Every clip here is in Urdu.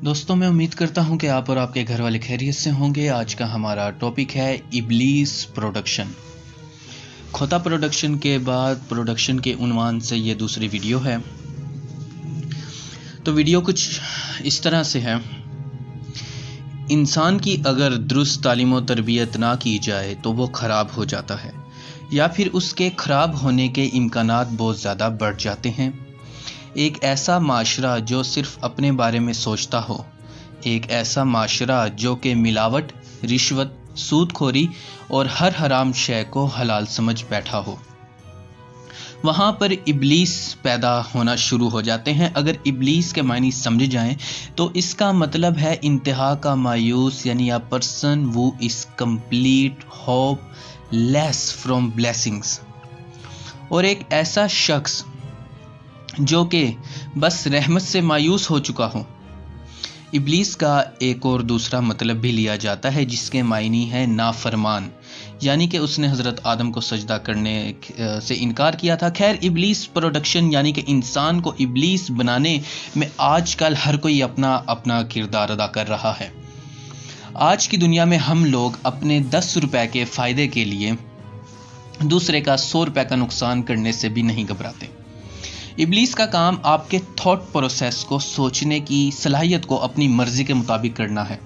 دوستوں میں امید کرتا ہوں کہ آپ اور آپ کے گھر والے خیریت سے ہوں گے۔ آج کا ہمارا ٹاپک ہے ابلیس پروڈکشن۔ کھوتا پروڈکشن کے بعد پروڈکشن کے عنوان سے یہ دوسری ویڈیو ہے۔ تو ویڈیو کچھ اس طرح سے ہے: انسان کی اگر درست تعلیم و تربیت نہ کی جائے تو وہ خراب ہو جاتا ہے، یا پھر اس کے خراب ہونے کے امکانات بہت زیادہ بڑھ جاتے ہیں۔ ایک ایسا معاشرہ جو صرف اپنے بارے میں سوچتا ہو، ایک ایسا معاشرہ جو کہ ملاوٹ، رشوت، سود خوری اور ہر حرام شے کو حلال سمجھ بیٹھا ہو، وہاں پر ابلیس پیدا ہونا شروع ہو جاتے ہیں۔ اگر ابلیس کے معنی سمجھ جائیں تو اس کا مطلب ہے انتہا کا مایوس، یعنی a person who is complete hope less from blessings، اور ایک ایسا شخص جو کہ بس رحمت سے مایوس ہو چکا ہو۔ ابلیس کا ایک اور دوسرا مطلب بھی لیا جاتا ہے جس کے معنی ہے نافرمان، یعنی کہ اس نے حضرت آدم کو سجدہ کرنے سے انکار کیا تھا۔ خیر، ابلیس پروڈکشن یعنی کہ انسان کو ابلیس بنانے میں آج کل ہر کوئی اپنا اپنا کردار ادا کر رہا ہے۔ آج کی دنیا میں ہم لوگ اپنے 10 روپے کے فائدے کے لیے دوسرے کا 100 روپے کا نقصان کرنے سے بھی نہیں گھبراتے۔ ابلیس کا کام آپ کے تھاٹ پروسیس کو، سوچنے کی صلاحیت کو اپنی مرضی کے مطابق کرنا ہے۔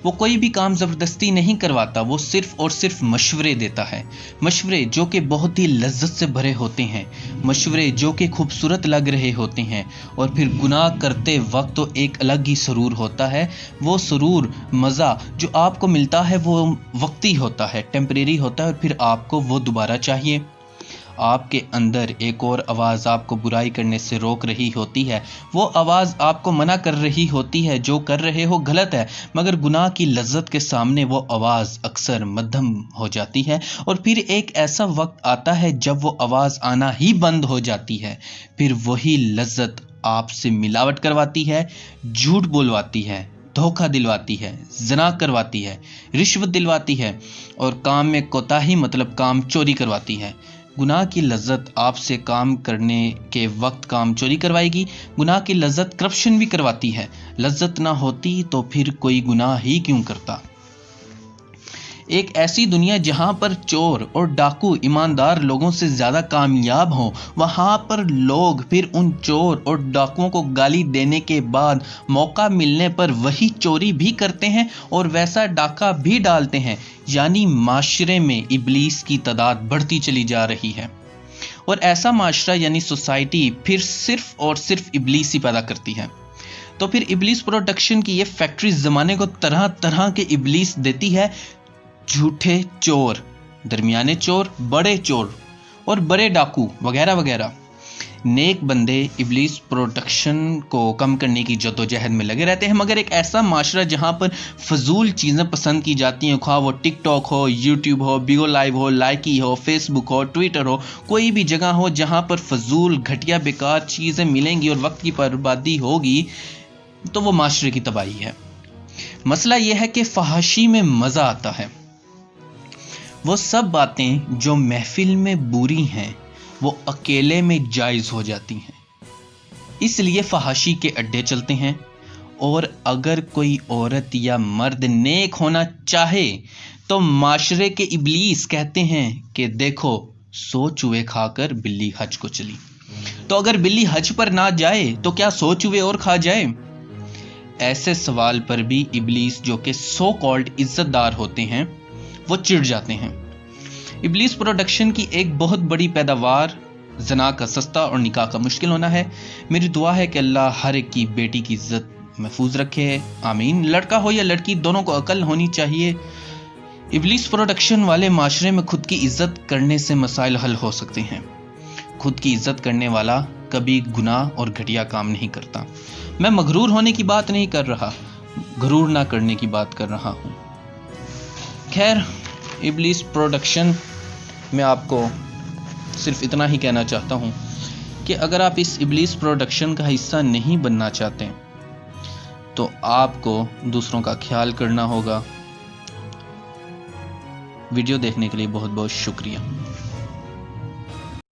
وہ کوئی بھی کام زبردستی نہیں کرواتا، وہ صرف اور صرف مشورے دیتا ہے، مشورے جو کہ بہت ہی لذت سے بھرے ہوتے ہیں، مشورے جو کہ خوبصورت لگ رہے ہوتے ہیں، اور پھر گناہ کرتے وقت تو ایک الگ ہی سرور ہوتا ہے۔ وہ سرور، مزہ جو آپ کو ملتا ہے وہ وقتی ہوتا ہے، ٹیمپریری ہوتا ہے، اور پھر آپ کو وہ دوبارہ چاہیے۔ آپ کے اندر ایک اور آواز آپ کو برائی کرنے سے روک رہی ہوتی ہے، وہ آواز آپ کو منع کر رہی ہوتی ہے جو کر رہے ہو غلط ہے، مگر گناہ کی لذت کے سامنے وہ آواز اکثر مدھم ہو جاتی ہے، اور پھر ایک ایسا وقت آتا ہے جب وہ آواز آنا ہی بند ہو جاتی ہے۔ پھر وہی لذت آپ سے ملاوٹ کرواتی ہے، جھوٹ بولواتی ہے، دھوکہ دلواتی ہے، زنا کرواتی ہے، رشوت دلواتی ہے، اور کام میں کوتاہی مطلب کام چوری کرواتی ہے۔ گناہ کی لذت آپ سے کام کرنے کے وقت کام چوری کروائے گی۔ گناہ کی لذت کرپشن بھی کرواتی ہے۔ لذت نہ ہوتی تو پھر کوئی گناہ ہی کیوں کرتا۔ ایک ایسی دنیا جہاں پر چور اور ڈاکو ایماندار لوگوں سے زیادہ کامیاب ہوں، وہاں پر لوگ پھر ان چور اور ڈاکوؤں کو گالی دینے کے بعد موقع ملنے پر وہی چوری بھی کرتے ہیں اور ویسا ڈاکہ بھی ڈالتے ہیں، یعنی معاشرے میں ابلیس کی تعداد بڑھتی چلی جا رہی ہے، اور ایسا معاشرہ یعنی سوسائٹی پھر صرف اور صرف ابلیس ہی پیدا کرتی ہے۔ تو پھر ابلیس پروڈکشن کی یہ فیکٹری زمانے کو طرح طرح کے ابلیس دیتی ہے: جھوٹے چور، درمیانے چور، بڑے چور اور بڑے ڈاکو وغیرہ وغیرہ۔ نیک بندے ابلیس پروڈکشن کو کم کرنے کی جدوجہد میں لگے رہتے ہیں، مگر ایک ایسا معاشرہ جہاں پر فضول چیزیں پسند کی جاتی ہیں، خواہ وہ ٹک ٹاک ہو، یوٹیوب ہو، بیگو لائیو ہو، لائکی ہو، فیس بک ہو، ٹویٹر ہو، کوئی بھی جگہ ہو جہاں پر فضول گھٹیا بیکار چیزیں ملیں گی اور وقت کی بربادی ہوگی، تو وہ معاشرے کی تباہی ہے۔ مسئلہ یہ ہے کہ فحاشی میں مزہ آتا ہے۔ وہ سب باتیں جو محفل میں بری ہیں وہ اکیلے میں جائز ہو جاتی ہیں، اس لیے فحاشی کے اڈے چلتے ہیں۔ اور اگر کوئی عورت یا مرد نیک ہونا چاہے تو معاشرے کے ابلیس کہتے ہیں کہ دیکھو 100 چوہے کھا کر بلی حج کو چلی، تو اگر بلی حج پر نہ جائے تو کیا 100 چوہے اور کھا جائے؟ ایسے سوال پر بھی ابلیس جو کہ سو کالڈ عزت دار ہوتے ہیں وہ چڑ جاتے ہیں۔ ابلیس پروڈکشن کی ایک بہت بڑی پیداوار زنا کا سستا اور نکاح کا مشکل ہونا ہے۔ میری دعا ہے کہ اللہ ہر ایک کی بیٹی کی عزت محفوظ رکھے، آمین۔ لڑکا ہو یا لڑکی، دونوں کو عقل ہونی چاہیے۔ ابلیس پروڈکشن والے معاشرے میں خود کی عزت کرنے سے مسائل حل ہو سکتے ہیں۔ خود کی عزت کرنے والا کبھی گناہ اور گھٹیا کام نہیں کرتا۔ میں مغرور ہونے کی بات نہیں کر رہا، غرور نہ کرنے کی بات کر رہا ہوں۔ خیر، ابلیس پروڈکشن میں آپ کو صرف اتنا ہی کہنا چاہتا ہوں کہ اگر آپ اس ابلیس پروڈکشن کا حصہ نہیں بننا چاہتے تو آپ کو دوسروں کا خیال کرنا ہوگا۔ ویڈیو دیکھنے کے لیے بہت بہت شکریہ۔